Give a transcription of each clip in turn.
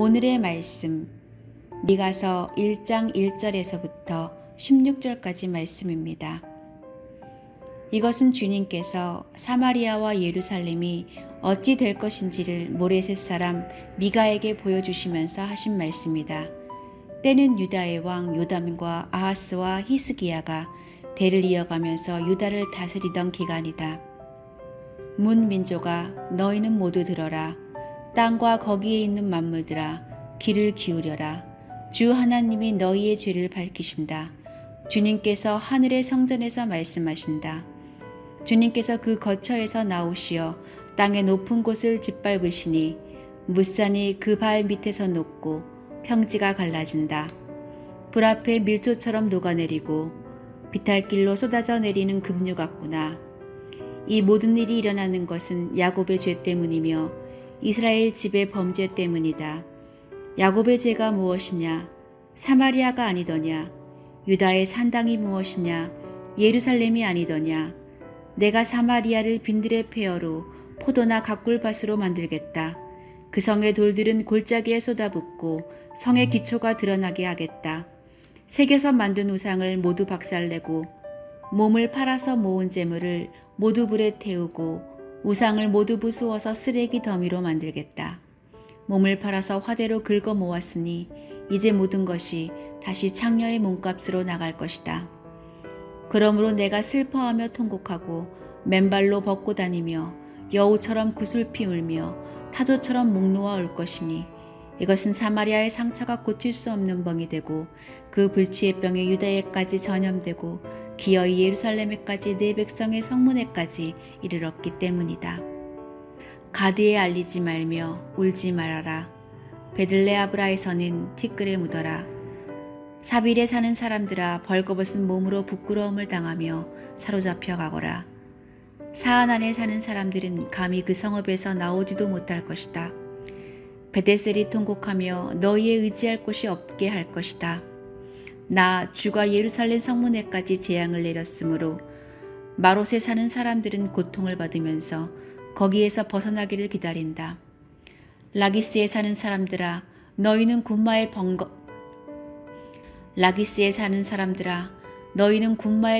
오늘의 말씀 미가서 1장 1절에서부터 16절까지 말씀입니다. 이것은 주님께서 사마리아와 예루살렘이 어찌 될 것인지를 모레셋 사람 미가에게 보여주시면서 하신 말씀이다. 때는 유다의 왕 요담과 아하스와 히스기야가 대를 이어가면서 유다를 다스리던 기간이다. 문 민족아, 너희는 모두 들어라. 땅과 거기에 있는 만물들아, 귀를 기울여라. 주 하나님이 너희의 죄를 밝히신다. 주님께서 하늘의 성전에서 말씀하신다. 주님께서 그 거처에서 나오시어 땅의 높은 곳을 짓밟으시니 무산이 그 발 밑에서 녹고 평지가 갈라진다. 불 앞에 밀조처럼 녹아내리고 비탈길로 쏟아져 내리는 급류 같구나. 이 모든 일이 일어나는 것은 야곱의 죄 때문이며 이스라엘 집의 범죄 때문이다. 야곱의 죄가 무엇이냐? 사마리아가 아니더냐? 유다의 산당이 무엇이냐? 예루살렘이 아니더냐? 내가 사마리아를 빈들의 폐허로 포도나 가꿀밭으로 만들겠다. 그 성의 돌들은 골짜기에 쏟아붓고 성의 기초가 드러나게 하겠다. 새겨서 만든 우상을 모두 박살내고 몸을 팔아서 모은 재물을 모두 불에 태우고 우상을 모두 부수어서 쓰레기 더미로 만들겠다. 몸을 팔아서 화대로 긁어 모았으니 이제 모든 것이 다시 창녀의 몸값으로 나갈 것이다. 그러므로 내가 슬퍼하며 통곡하고 맨발로 벗고 다니며 여우처럼 구슬피 울며 타조처럼 목 놓아 울 것이니 이것은 사마리아의 상처가 고칠 수 없는 병이 되고 그 불치의 병이 유다에까지 전염되고 기어이 예루살렘에까지 내 백성의 성문에까지 이르렀기 때문이다. 가드에 알리지 말며 울지 말아라. 베들레아브라에서는 티끌에 묻어라. 사빌에 사는 사람들아, 벌거벗은 몸으로 부끄러움을 당하며 사로잡혀 가거라. 사안안에 사는 사람들은 감히 그 성읍에서 나오지도 못할 것이다. 베데셀이 통곡하며 너희의 의지할 곳이 없게 할 것이다. 나 주가 예루살렘 성문에까지 재앙을 내렸으므로 마롯에 사는 사람들은 고통을 받으면서 거기에서 벗어나기를 기다린다. 라기스에 사는 사람들아, 너희는 군마의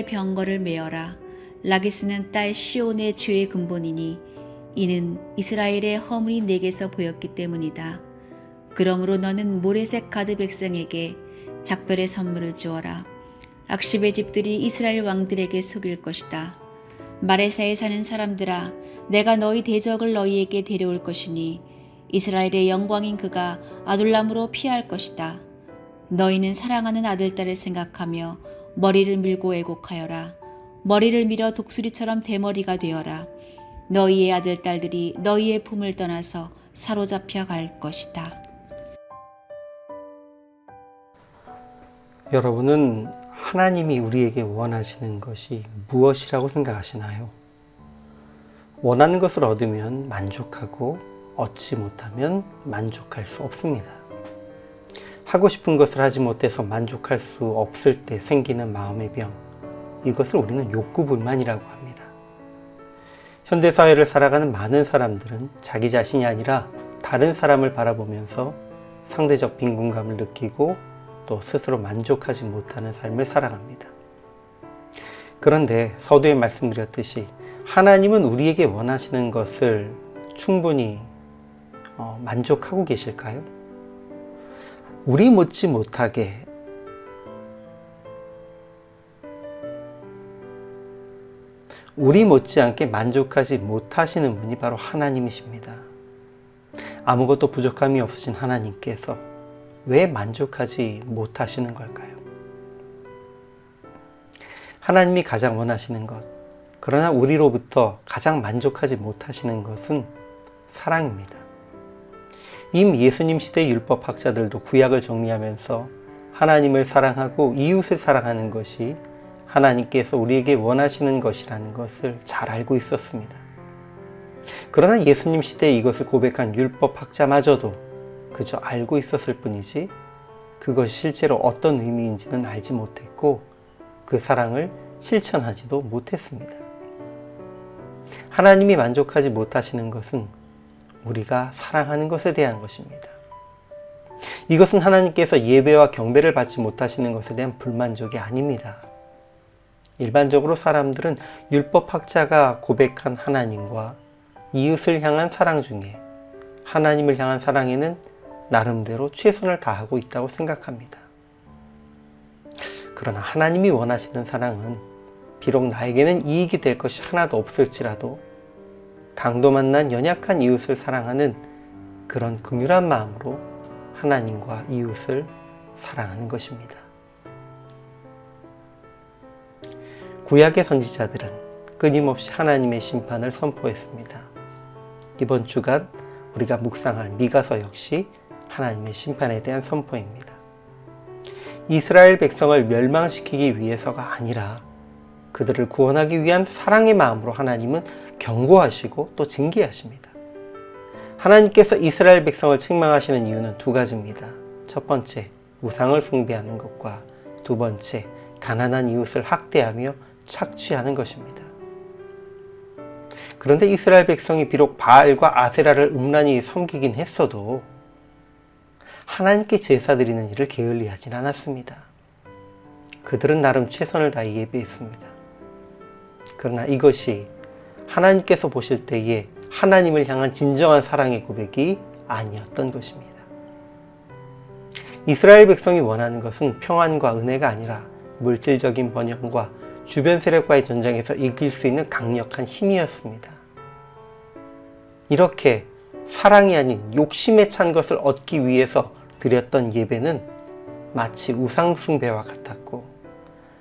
병거를 메어라. 라기스는 딸 시온의 죄의 근본이니 이는 이스라엘의 허물이 내게서 보였기 때문이다. 그러므로 너는 모레셋 가드 백성에게 작별의 선물을 주어라. 악십의 집들이 이스라엘 왕들에게 속일 것이다. 마레사에 사는 사람들아, 내가 너희 대적을 너희에게 데려올 것이니 이스라엘의 영광인 그가 아둘람으로 피할 것이다. 너희는 사랑하는 아들딸을 생각하며 머리를 밀고 애곡하여라. 머리를 밀어 독수리처럼 대머리가 되어라. 너희의 아들딸들이 너희의 품을 떠나서 사로잡혀 갈 것이다. 여러분은 하나님이 우리에게 원하시는 것이 무엇이라고 생각하시나요? 원하는 것을 얻으면 만족하고 얻지 못하면 만족할 수 없습니다. 하고 싶은 것을 하지 못해서 만족할 수 없을 때 생기는 마음의 병, 이것을 우리는 욕구불만이라고 합니다. 현대사회를 살아가는 많은 사람들은 자기 자신이 아니라 다른 사람을 바라보면서 상대적 빈곤감을 느끼고 또 스스로 만족하지 못하는 삶을 살아갑니다. 그런데 서두에 말씀드렸듯이 하나님은 우리에게 원하시는 것을 충분히 만족하고 계실까요? 우리 못지않게 만족하지 못하시는 분이 바로 하나님이십니다. 아무것도 부족함이 없으신 하나님께서 왜 만족하지 못하시는 걸까요? 하나님이 가장 원하시는 것, 그러나 우리로부터 가장 만족하지 못하시는 것은 사랑입니다. 이미 예수님 시대 율법학자들도 구약을 정리하면서 하나님을 사랑하고 이웃을 사랑하는 것이 하나님께서 우리에게 원하시는 것이라는 것을 잘 알고 있었습니다. 그러나 예수님 시대에 이것을 고백한 율법학자마저도 그저 알고 있었을 뿐이지 그것이 실제로 어떤 의미인지는 알지 못했고 그 사랑을 실천하지도 못했습니다. 하나님이 만족하지 못하시는 것은 우리가 사랑하는 것에 대한 것입니다. 이것은 하나님께서 예배와 경배를 받지 못하시는 것에 대한 불만족이 아닙니다. 일반적으로 사람들은 율법학자가 고백한 하나님과 이웃을 향한 사랑 중에 하나님을 향한 사랑에는 나름대로 최선을 다하고 있다고 생각합니다. 그러나 하나님이 원하시는 사랑은 비록 나에게는 이익이 될 것이 하나도 없을지라도 강도 만난 연약한 이웃을 사랑하는 그런 긍휼한 마음으로 하나님과 이웃을 사랑하는 것입니다. 구약의 선지자들은 끊임없이 하나님의 심판을 선포했습니다. 이번 주간 우리가 묵상할 미가서 역시 하나님의 심판에 대한 선포입니다. 이스라엘 백성을 멸망시키기 위해서가 아니라 그들을 구원하기 위한 사랑의 마음으로 하나님은 경고하시고 또 징계하십니다. 하나님께서 이스라엘 백성을 책망하시는 이유는 두 가지입니다. 첫 번째, 우상을 숭배하는 것과 두 번째, 가난한 이웃을 학대하며 착취하는 것입니다. 그런데 이스라엘 백성이 비록 바알과 아세라를 음란히 섬기긴 했어도 하나님께 제사 드리는 일을 게을리하진 않았습니다. 그들은 나름 최선을 다해 예배했습니다. 그러나 이것이 하나님께서 보실 때에 하나님을 향한 진정한 사랑의 고백이 아니었던 것입니다. 이스라엘 백성이 원하는 것은 평안과 은혜가 아니라 물질적인 번영과 주변 세력과의 전쟁에서 이길 수 있는 강력한 힘이었습니다. 이렇게 사랑이 아닌 욕심에 찬 것을 얻기 위해서 드렸던 예배는 마치 우상 숭배와 같았고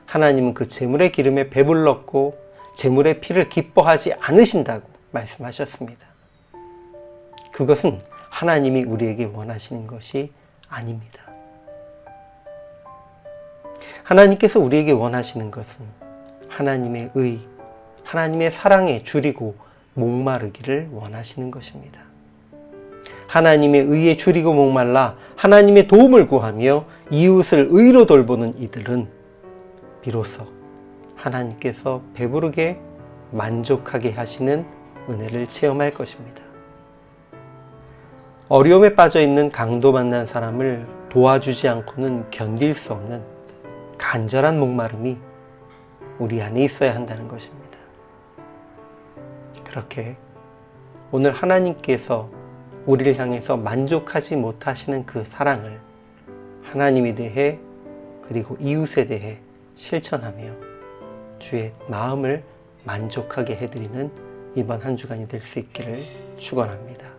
하나님은 그 제물의 기름에 배불렀고 제물의 피를 기뻐하지 않으신다고 말씀하셨습니다. 그것은 하나님이 우리에게 원하시는 것이 아닙니다. 하나님께서 우리에게 원하시는 것은 하나님의 의, 하나님의 사랑에 줄이고 목마르기를 원하시는 것입니다. 하나님의 의에 줄이고 목말라 하나님의 도움을 구하며 이웃을 의로 돌보는 이들은 비로소 하나님께서 배부르게 만족하게 하시는 은혜를 체험할 것입니다. 어려움에 빠져 있는 강도 만난 사람을 도와주지 않고는 견딜 수 없는 간절한 목마름이 우리 안에 있어야 한다는 것입니다. 그렇게 오늘 하나님께서 우리를 향해서 만족하지 못하시는 그 사랑을 하나님에 대해 그리고 이웃에 대해 실천하며 주의 마음을 만족하게 해드리는 이번 한 주간이 될 수 있기를 축원합니다.